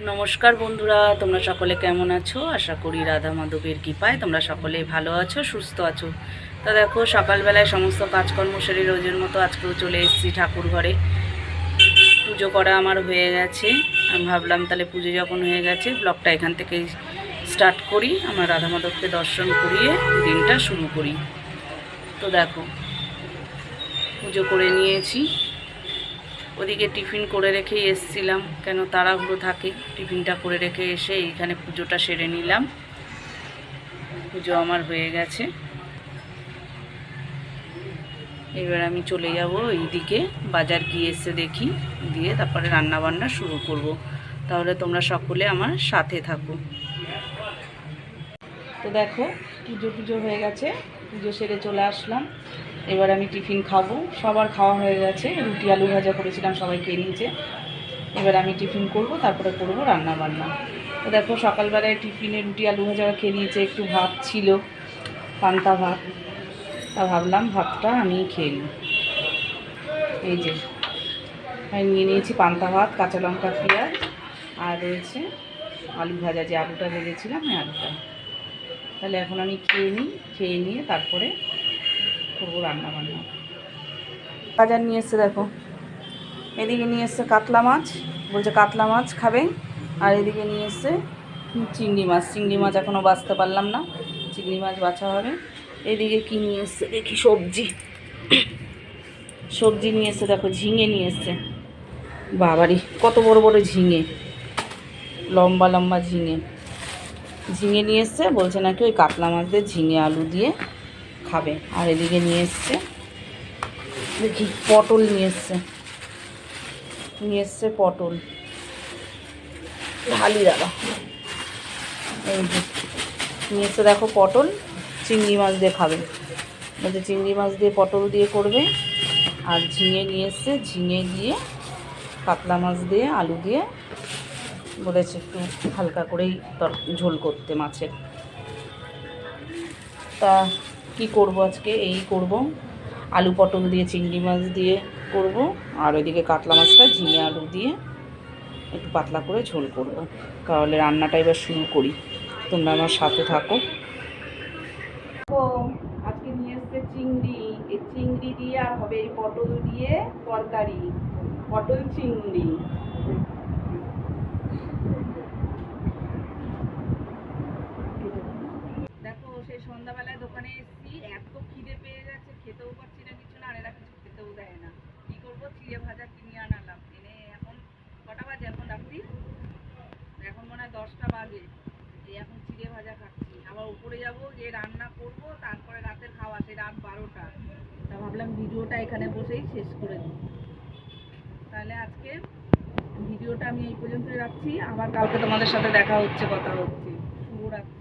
নমস্কার বন্ধুরা, তোমরা সকলে কেমন আছো? আশা করি রাধা মাধবের কৃপায় তোমরা সকলেই ভালো আছো, সুস্থ আছো। তা দেখো, সকালবেলায় সমস্ত কাজকর্ম সেরে রোজের মতো আজকেও চলে এসেছি ঠাকুর ঘরে। পুজো করা আমার হয়ে গেছে। আমি ভাবলাম তাহলে পুজো যখন হয়ে গেছে ব্লগটা এখান থেকেই স্টার্ট করি, আমরা রাধা মাধবকে দর্শন করিয়ে দিনটা শুরু করি। তো দেখো, পুজো করে নিয়েছি। ওদিকে টিফিন করে রেখেই এসছিলাম, কেন তাড়াহুড়ো থাকে। টিফিনটা করে রেখে এসে এইখানে পুজোটা সেরে নিলাম। পুজো আমার হয়ে গেছে। এবার আমি চলে যাব এইদিকে, বাজার গিয়ে এসে দেখি, দিয়ে তারপরে রান্না বান্না শুরু করব। তাহলে তোমরা সকলে আমার সাথে থাকো। তো দেখো, পুজো হয়ে গেছে, পুজো সেরে চলে আসলাম। এবার আমি টিফিন খাবো। সবার খাওয়া হয়ে গেছে, রুটি আলু ভাজা করেছিলাম, সবাই খেয়ে নিয়েছে। এবার আমি টিফিন করব, তারপরে করব রান্না বান্না। তো দেখো, সকালবেলায় টিফিনে রুটি আলু ভাজা খেয়ে নিয়েছে, একটু ভাত ছিল, পান্তা ভাত। তা ভাবলাম ভাতটা আমি খেয়ে নিই। এই যে আমি নিয়ে নিয়েছি পান্তা ভাত, কাঁচা লঙ্কা পেঁয়াজ, আর রয়েছে আলু ভাজা, যে আলুটা ভেজেছিলাম এই আলুটা। তাহলে এখন আমি খেয়ে নিই, খেয়ে নিয়ে তারপরে করবো রান্না বান্না। বাজার নিয়ে এসছে দেখো, এদিকে নিয়ে এসছে কাতলা মাছ, বলছে কাতলা মাছ খাবে। আর এদিকে নিয়ে এসছে চিংড়ি মাছ। চিংড়ি মাছ এখনও বাছতে পারলাম না, চিংড়ি মাছ বাছা হবে। এদিকে কি নিয়ে এসছে দেখি, সবজি নিয়ে এসছে দেখো, ঝিঙে নিয়ে এসছে। বাবারি কত বড় বড় ঝিঙে, লম্বা লম্বা ঝিঙে নিয়ে এসছে। বলছে নাকি ওই কাতলা মাছ দিয়ে ঝিঙে আলু দিয়ে খাবে। আর এদিকে নিয়ে এসছে দেখি পটল নিয়ে এসছে পটল ঢালি দাদা। এই যে নিয়ে এসছে দেখো পটল, চিংড়ি মাছ দিয়ে খাবে। বলছে চিংড়ি মাছ দিয়ে পটল দিয়ে করবে। আর ঝিঙে নিয়ে এসছে, ঝিঙে দিয়ে কাতলা মাছ দিয়ে আলু দিয়ে বলেছে একটু হালকা করেই ঝোল করতে মাছের। তা কি করব আজকে, এই করব আলু পটল দিয়ে চিংড়ি মাছ দিয়ে করব। আর ওইদিকে কাতলা মাছটা ঝিঙে আলু দিয়ে একটু পাতলা করে ঝোল করব। তাহলে রান্নাটা এবার শুরু করি, তোমরা আমার সাথে থাকো। আজকে নিয়ে এসছে চিংড়ি, এই চিংড়ি দিয়ে আর হবে এই পটল দিয়ে তরকারি, পটল চিংড়ি। দেখো, সেই সন্ধ্যাবেলায় দোকানে এসেছি, এত খিদে পেয়ে গেছে, খেতেও পারছি না কিছু না, আর এরা কিছু খেতেও দেয় না। কি করবো, চিড়ে ভাজা কিনে আনালাম। এনে এখন কটা বাজে, এখন রাত্রি এখন মনে হয় 10টা বাজে। এই এখন চিড়ে ভাজা খাচ্ছি। আবার উপরে যাবো, যে রান্না করব, তারপরে রাতের খাওয়া, সেই রাত 12টা। তা ভাবলাম ভিডিওটা এখানে বসেই শেষ করে দিই। তাহলে আজকে ভিডিওটা আমি এই পর্যন্তই রাখছি। আবার কালকে তোমাদের সাথে দেখা হচ্ছে, কথা হচ্ছে। শুভরাত্রি।